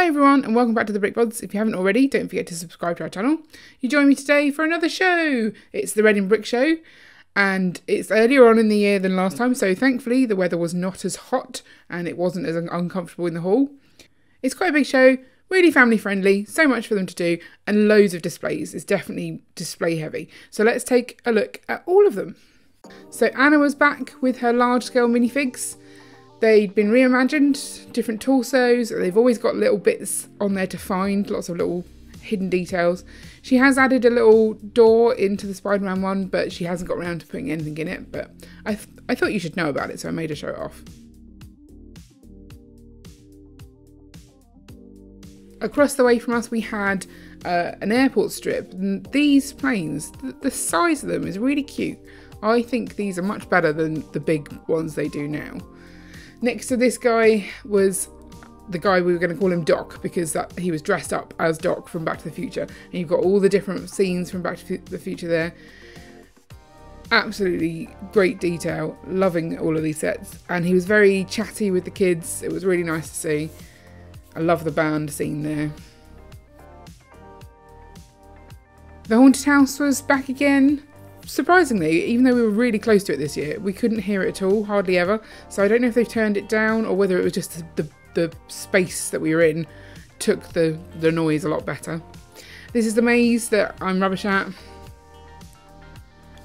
Hi everyone and welcome back to the Bods. If you haven't already, don't forget to subscribe to our channel. You join me today for another show. It's the Red in Brick show and it's earlier on in the year than last time, so thankfully the weather was not as hot and it wasn't as uncomfortable in the hall. It's quite a big show, really family friendly, so much for them to do and loads of displays. It's definitely display heavy. So let's take a look at all of them. So Anna was back with her large scale minifigs. They'd been reimagined, different torsos, they've always got little bits on there to find, lots of little hidden details. She has added a little door into the Spider-Man one, but she hasn't got around to putting anything in it, but I thought you should know about it, so I made her show it off. Across the way from us we had an airport strip, and these planes, the size of them is really cute. I think these are much better than the big ones they do now. Next to this guy was the guy we were going to call him Doc, because he was dressed up as Doc from Back to the Future. And you've got all the different scenes from Back to the Future there. Absolutely great detail. Loving all of these sets. And he was very chatty with the kids. It was really nice to see. I love the band scene there. The Haunted House was back again. Surprisingly, even though we were really close to it this year, we couldn't hear it at all, hardly ever. So I don't know if they've turned it down or whether it was just the space that we were in took the noise a lot better. This is the maze that I'm rubbish at.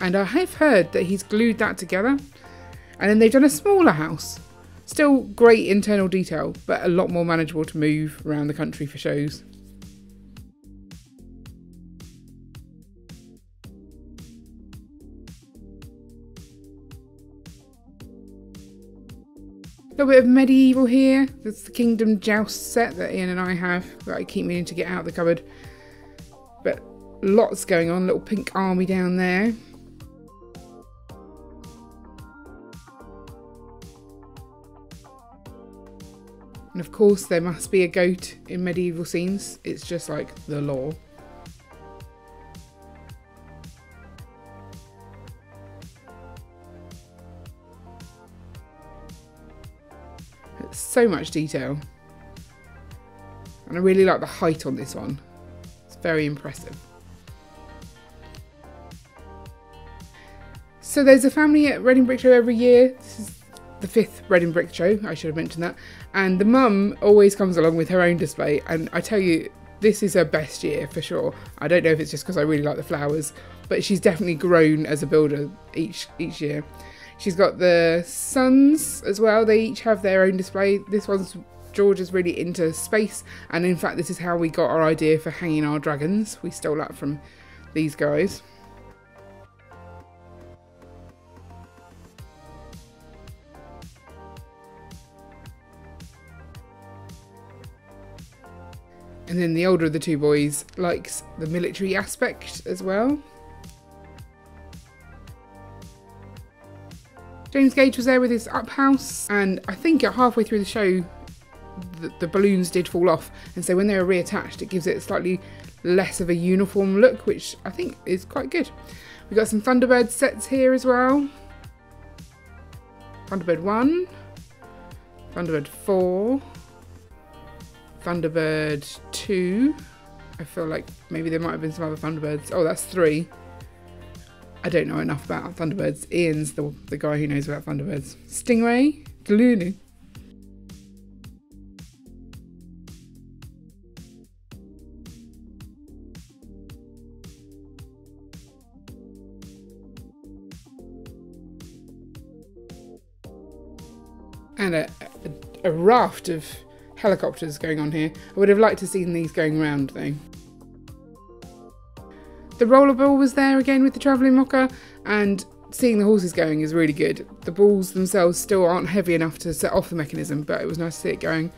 And I have heard that he's glued that together. And then they've done a smaller house. Still great internal detail, but a lot more manageable to move around the country for shows. A little bit of medieval here. That's the Kingdom Joust set that Ian and I have that I keep meaning to get out of the cupboard. But lots going on. Little pink army down there. And of course there must be a goat in medieval scenes. It's just like the law. So much detail, and I really like the height on this one. It's very impressive. So there's a family at Red in Brick show every year. This is the 5th Red in Brick show, I should have mentioned that, and the mum always comes along with her own display, and I tell you, this is her best year for sure. I don't know if it's just because I really like the flowers, but she's definitely grown as a builder each year. She's got the sons as well. They each have their own display. This one's George is really into space. And in fact, this is how we got our idea for hanging our dragons. We stole that from these guys. And then the older of the two boys likes the military aspect as well. James Gage was there with his up house, and I think halfway through the show the balloons did fall off, and so when they were reattached it gives it slightly less of a uniform look, which I think is quite good. We've got some Thunderbird sets here as well. Thunderbird 1, Thunderbird 4, Thunderbird 2. I feel like maybe there might have been some other Thunderbirds. Oh, that's 3. I don't know enough about Thunderbirds. Ian's the guy who knows about Thunderbirds. Stingray, Gwynne. And a raft of helicopters going on here. I would have liked to have seen these going around though. The rollerball was there again with the travelling mocker, and seeing the horses going is really good. The balls themselves still aren't heavy enough to set off the mechanism, but it was nice to see it going.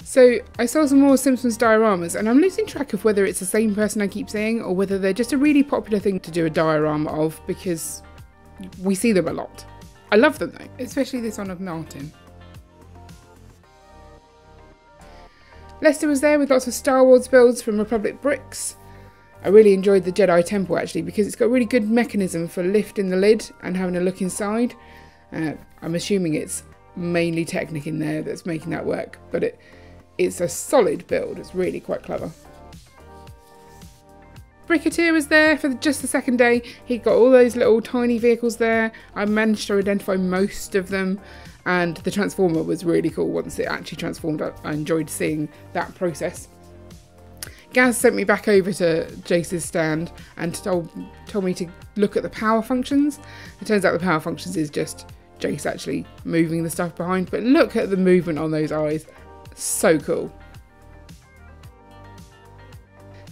So I saw some more Simpsons Dioramas, and I'm losing track of whether it's the same person I keep saying or whether they're just a really popular thing to do a diorama of, because we see them a lot. I love them though, especially this one of Martin. Lester was there with lots of Star Wars builds from Republic Bricks. I really enjoyed the Jedi Temple actually because it's got a really good mechanism for lifting the lid and having a look inside. I'm assuming it's mainly Technic in there that's making that work, but it's a solid build. It's really quite clever. Bricketeer was there for just the second day. He got all those little tiny vehicles there. I managed to identify most of them, and the transformer was really cool once it actually transformed. I enjoyed seeing that process. Gaz sent me back over to Jace's stand and told me to look at the power functions. It turns out the power functions is just Jace actually moving the stuff behind, but look at the movement on those eyes. So cool.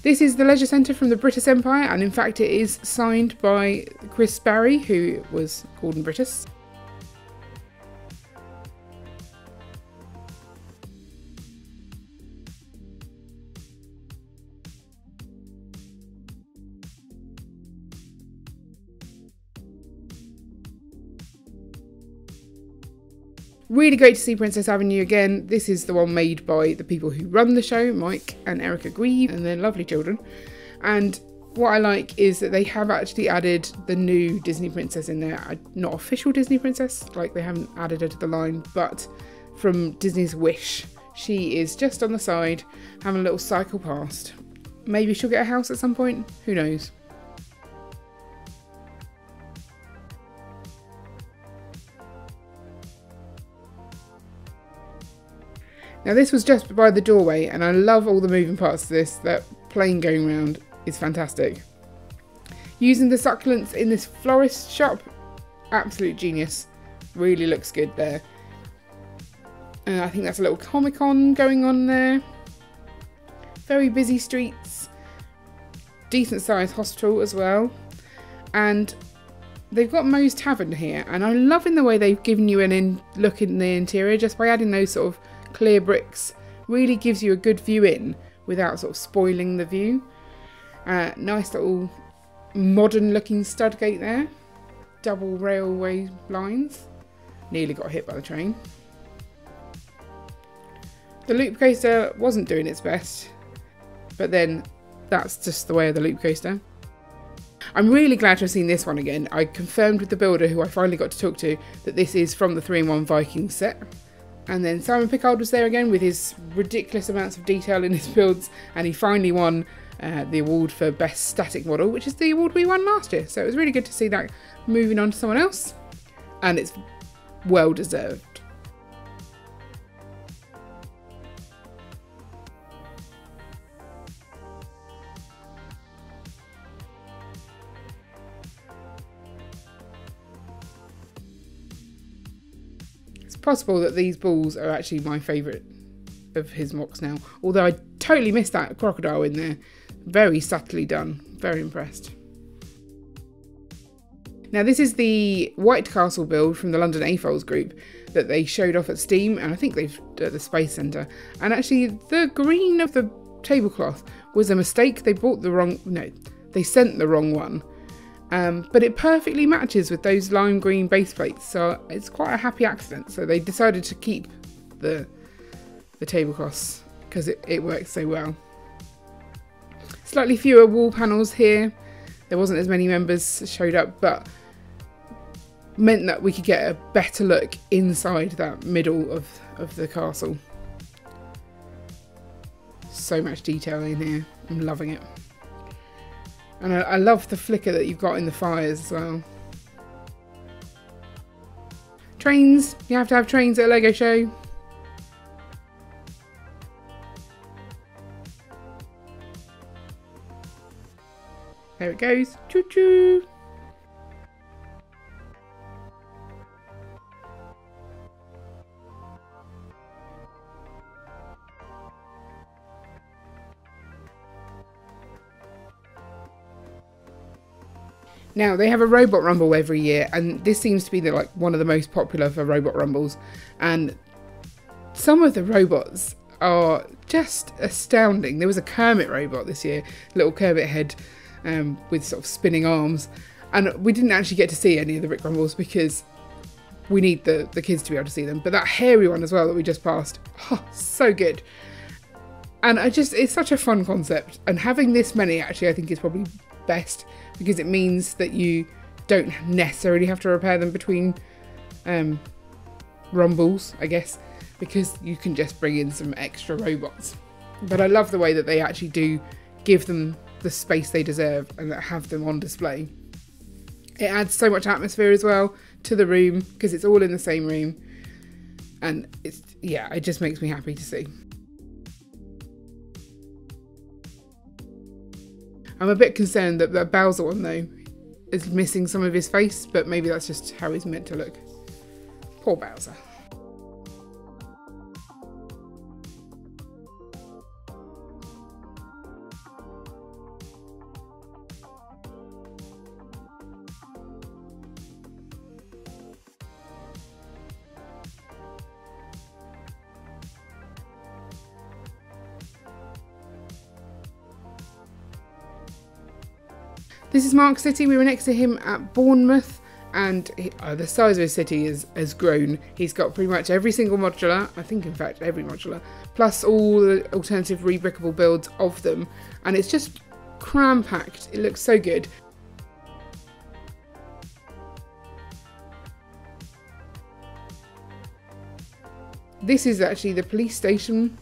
This is the Leisure Centre from the British Empire, and in fact it is signed by Chris Barry, who was Gordon British. Really great to see Princess Avenue again. This is the one made by the people who run the show, Mike and Erica Grieve, and their lovely children. And what I like is that they have actually added the new Disney princess in there. Not official Disney princess, like they haven't added her to the line, but from Disney's Wish. She is just on the side, having a little cycle past. Maybe she'll get a house at some point, who knows. Now this was just by the doorway, and I love all the moving parts of this. That plane going around is fantastic. Using the succulents in this florist shop, absolute genius. Really looks good there. I think that's a little Comic-Con going on there. Very busy streets. Decent sized hospital as well. And they've got Moe's Tavern here, and I'm loving the way they've given you an look in the interior just by adding those sort of clear bricks. Really gives you a good view in without sort of spoiling the view. Nice little modern looking stud gate there. Double railway lines. Nearly got hit by the train. The loop coaster wasn't doing its best, but then that's just the way of the loop coaster. I'm really glad to have seen this one again. I confirmed with the builder, who I finally got to talk to, that this is from the 3-in-1 Viking set. And then Simon Pickard was there again with his ridiculous amounts of detail in his builds, and he finally won the award for Best Static Model, which is the award we won last year. So it was really good to see that moving on to someone else, and it's well deserved. Possible that these balls are actually my favourite of his MOCs now, although I totally missed that crocodile in there. Very subtly done. Very impressed. Now this is the White Castle build from the London Afol's group that they showed off at Steam, and I think they've at the Space Centre. And actually the green of the tablecloth was a mistake. They bought the wrong, no, they sent the wrong one. But it perfectly matches with those lime green base plates, so it's quite a happy accident. So they decided to keep the tablecloths because it works so well. Slightly fewer wall panels here. There wasn't as many members showed up, but meant that we could get a better look inside that middle of the castle. So much detail in here. I'm loving it. And I love the flicker that you've got in the fires as well. Trains. You have to have trains at a Lego show. There it goes. Choo choo. Now, they have a Robot Rumble every year, and this seems to be one of the most popular for Robot Rumbles. And some of the robots are just astounding. There was a Kermit robot this year, little Kermit head with sort of spinning arms. And we didn't actually get to see any of the Rick Rumbles because we need the kids to be able to see them. But that hairy one as well that we just passed, oh, so good. And it's such a fun concept. And having this many actually I think is probably best, because it means that you don't necessarily have to repair them between rumbles, I guess, because you can just bring in some extra robots. But I love the way that they actually do give them the space they deserve and that have them on display. It adds so much atmosphere as well to the room because it's all in the same room, and it just makes me happy to see. I'm a bit concerned that the Bowser one though is missing some of his face, but maybe that's just how he's meant to look. Poor Bowser. This is Mark City. We were next to him at Bournemouth, and the size of his city has grown. He's got pretty much every single modular, I think in fact every modular, plus all the alternative rebrickable builds of them, and it's just cram-packed. It looks so good. This is actually the police station,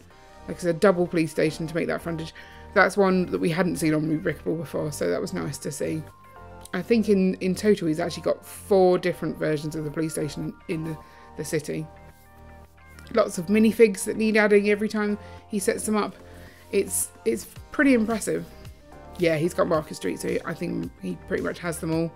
like it's a double police station to make that frontage. That's one that we hadn't seen on rebrickable before, so that was nice to see. I think in total he's actually got 4 different versions of the police station in the city. Lots of minifigs that need adding every time he sets them up. It's pretty impressive. Yeah, he's got Market Street, so I think he pretty much has them all.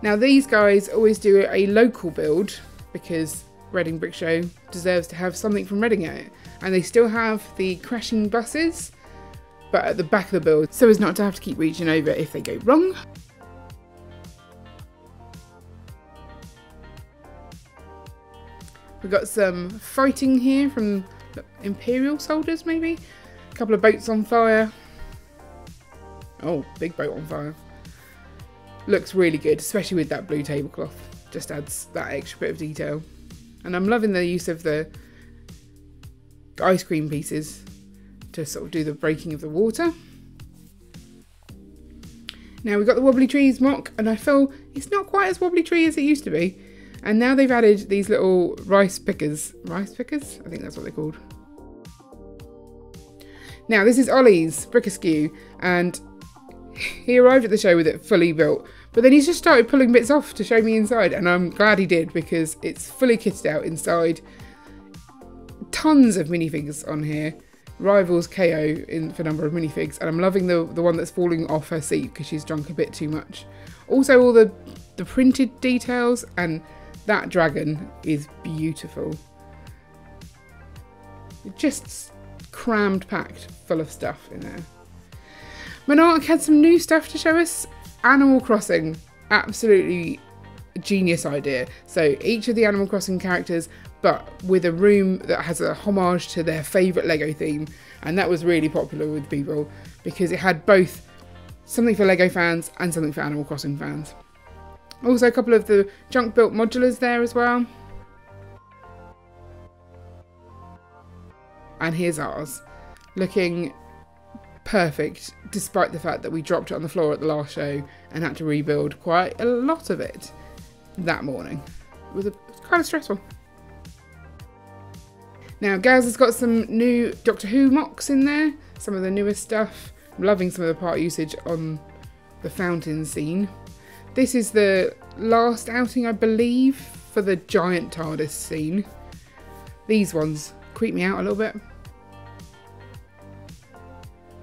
Now these guys always do a local build because Reading Brick Show deserves to have something from Reading at it, and they still have the crashing buses but at the back of the build so as not to have to keep reaching over if they go wrong. We've got some fighting here from Imperial soldiers, maybe? A couple of boats on fire. Oh, big boat on fire. Looks really good, especially with that blue tablecloth. Just adds that extra bit of detail. And I'm loving the use of the ice cream pieces to sort of do the breaking of the water. Now we've got the wobbly trees mock, and I feel it's not quite as wobbly tree as it used to be. And now they've added these little rice pickers. Rice pickers? I think that's what they're called. Now this is Ollie's Brick Askew, and he arrived at the show with it fully built. But then he's just started pulling bits off to show me inside, and I'm glad he did because it's fully kitted out inside. Tons of minifigs on here. Rivals KO for number of minifigs, and I'm loving the one that's falling off her seat because she's drunk a bit too much. Also all the printed details, and that dragon is beautiful. Just crammed packed full of stuff in there. Monarch had some new stuff to show us. Animal Crossing, absolutely genius idea. So each of the Animal Crossing characters, but with a room that has a homage to their favourite Lego theme, and that was really popular with people because it had both something for Lego fans and something for Animal Crossing fans. Also a couple of the junk built modulars there as well. And here's ours, looking perfect despite the fact that we dropped it on the floor at the last show and had to rebuild quite a lot of it that morning. It was kind of stressful. Now Gaz has got some new Doctor Who mocks in there, some of the newest stuff. I'm loving some of the part usage on the fountain scene. This is the last outing, I believe, for the giant TARDIS scene. These ones creep me out a little bit.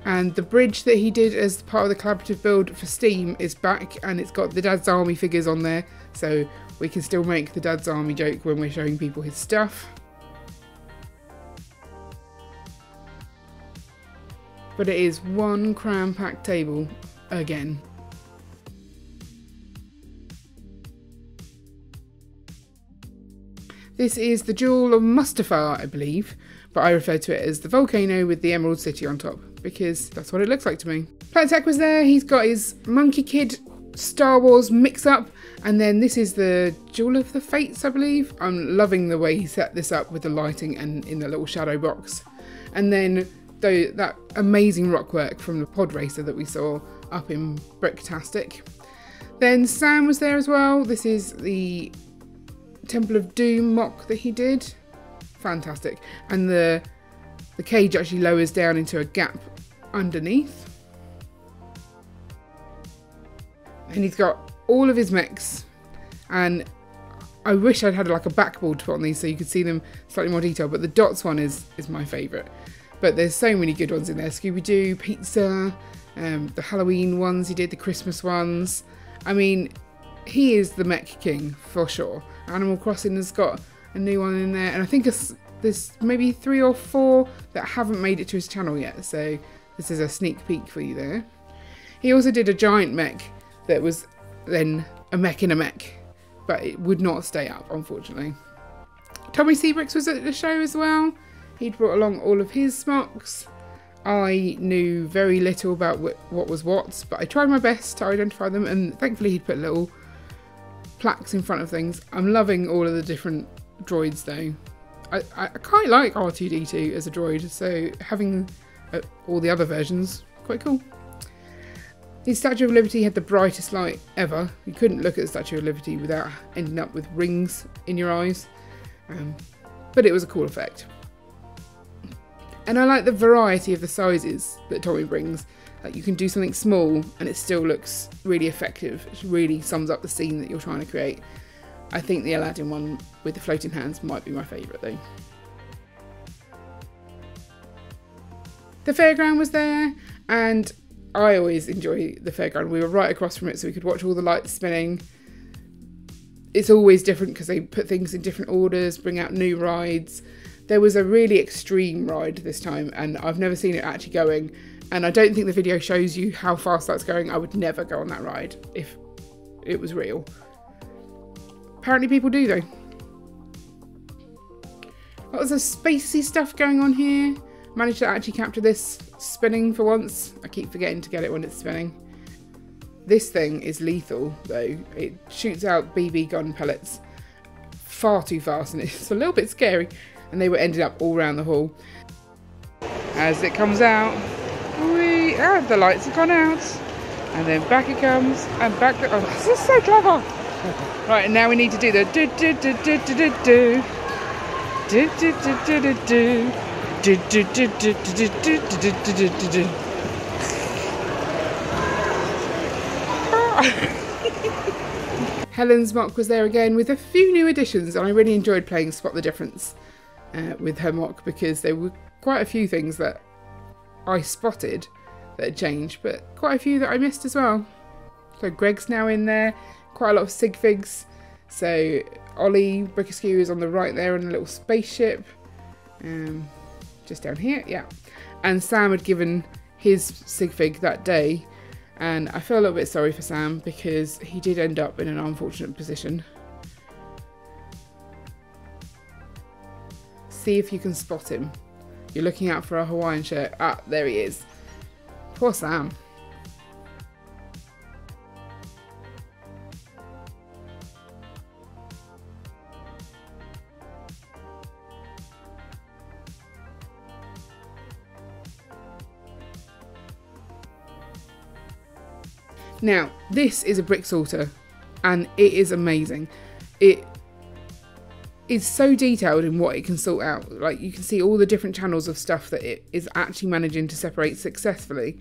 And the bridge that he did as part of the collaborative build for Steam is back, and it's got the Dad's Army figures on there, so we can still make the Dad's Army joke when we're showing people his stuff. But it is one cram-packed table again. This is the Jewel of Mustafar, I believe, but I refer to it as the volcano with the Emerald City on top, because that's what it looks like to me. Tech was there. He's got his Monkey Kid Star Wars mix-up. And then this is the Jewel of the Fates, I believe. I'm loving the way he set this up with the lighting and in the little shadow box. And then that amazing rock work from the pod racer that we saw up in Bricktastic. Then Sam was there as well. This is the Temple of Doom mock that he did. Fantastic. And the cage actually lowers down into a gap underneath. And he's got all of his mechs, and I wish I'd had like a backboard to put on these so you could see them slightly more detailed, but the dots one is my favourite. But there's so many good ones in there. Scooby-Doo, Pizza, the Halloween ones he did, the Christmas ones. I mean, he is the mech king for sure. Animal Crossing has got a new one in there, and I think there's maybe 3 or 4 that haven't made it to his channel yet, so this is a sneak peek for you there. He also did a giant mech that was then a mech in a mech, but it would not stay up, unfortunately. Tommy Seabricks was at the show as well. He'd brought along all of his smocks. I knew very little about what was what, but I tried my best to identify them, and thankfully he'd put little plaques in front of things. I'm loving all of the different droids though. I quite like R2-D2 as a droid, so having all the other versions, quite cool. His Statue of Liberty had the brightest light ever. You couldn't look at the Statue of Liberty without ending up with rings in your eyes. But it was a cool effect. And I like the variety of the sizes that Tommy brings. Like, you can do something small and it still looks really effective. It really sums up the scene that you're trying to create. I think the Aladdin one with the floating hands might be my favourite though. The fairground was there, and I always enjoy the fairground. We were right across from it so we could watch all the lights spinning. It's always different because they put things in different orders, bring out new rides. There was a really extreme ride this time, and I've never seen it actually going, and I don't think the video shows you how fast that's going. I would never go on that ride if it was real. Apparently people do though. Lots of spacey stuff going on here. Managed to actually capture this spinning for once. I keep forgetting to get it when it's spinning. This thing is lethal though. It shoots out BB gun pellets far too fast, and it's a little bit scary. And they were ended up all around the hall. As it comes out, the lights have gone out. And then back it comes, and back oh, this is so clever. Right, and now we need to do the do do do do do do do do do do do do. Helen's mock was there again with a few new additions, and I really enjoyed playing Spot the Difference with her mock, because there were quite a few things that I spotted that had changed, but quite a few that I missed as well. So Greg's now in there, quite a lot of sig figs. So Ollie Brickaskew is on the right there in a little spaceship. Just down here, yeah. And Sam had given his sig fig that day, and I feel a little bit sorry for Sam because he did end up in an unfortunate position. See if you can spot him. You're looking out for a Hawaiian shirt. Ah, there he is. Poor Sam. Now, this is a brick sorter, and it is amazing. It is so detailed in what it can sort out. Like, you can see all the different channels of stuff that it is actually managing to separate successfully.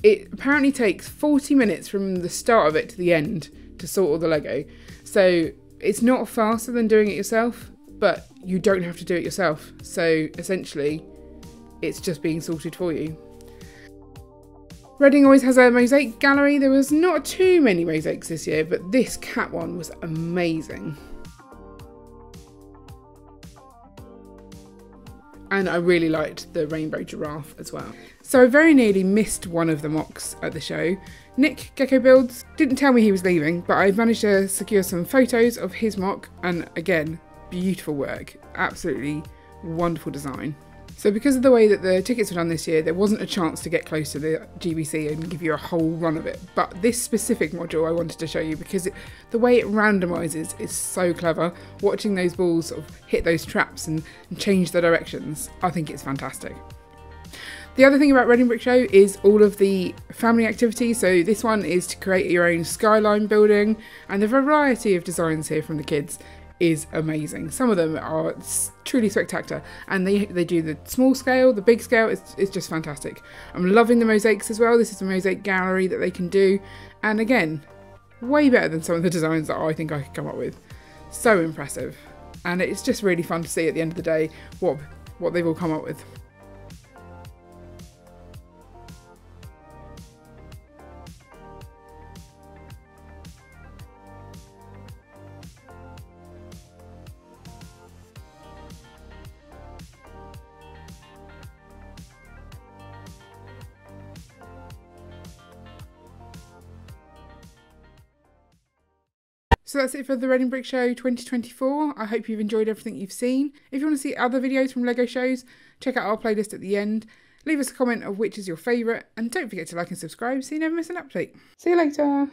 It apparently takes 40 minutes from the start of it to the end to sort all the Lego. So it's not faster than doing it yourself, but you don't have to do it yourself. So essentially, it's just being sorted for you. Reading always has a mosaic gallery. There was not too many mosaics this year, but this cat one was amazing. And I really liked the rainbow giraffe as well. So I very nearly missed one of the mocks at the show. Nick Gecko Builds didn't tell me he was leaving, but I managed to secure some photos of his mock, and again, beautiful work. Absolutely wonderful design. So because of the way that the tickets were done this year, there wasn't a chance to get close to the GBC and give you a whole run of it. But this specific module I wanted to show you because the way it randomises is so clever. Watching those balls sort of hit those traps and change their directions, I think it's fantastic. The other thing about Reading Brick Show is all of the family activities. So this one is to create your own skyline building, and the variety of designs here from the kids is amazing. Some of them are truly spectacular, and they do the small scale, the big scale, it's just fantastic. I'm loving the mosaics as well. This is a mosaic gallery that they can do, and again, way better than some of the designs that I think I could come up with. So impressive, and it's just really fun to see at the end of the day what they've all come up with. So that's it for the Reading Brick Show 2024. I hope you've enjoyed everything you've seen. If you want to see other videos from LEGO shows, check out our playlist at the end. Leave us a comment of which is your favourite, and don't forget to like and subscribe so you never miss an update. See you later.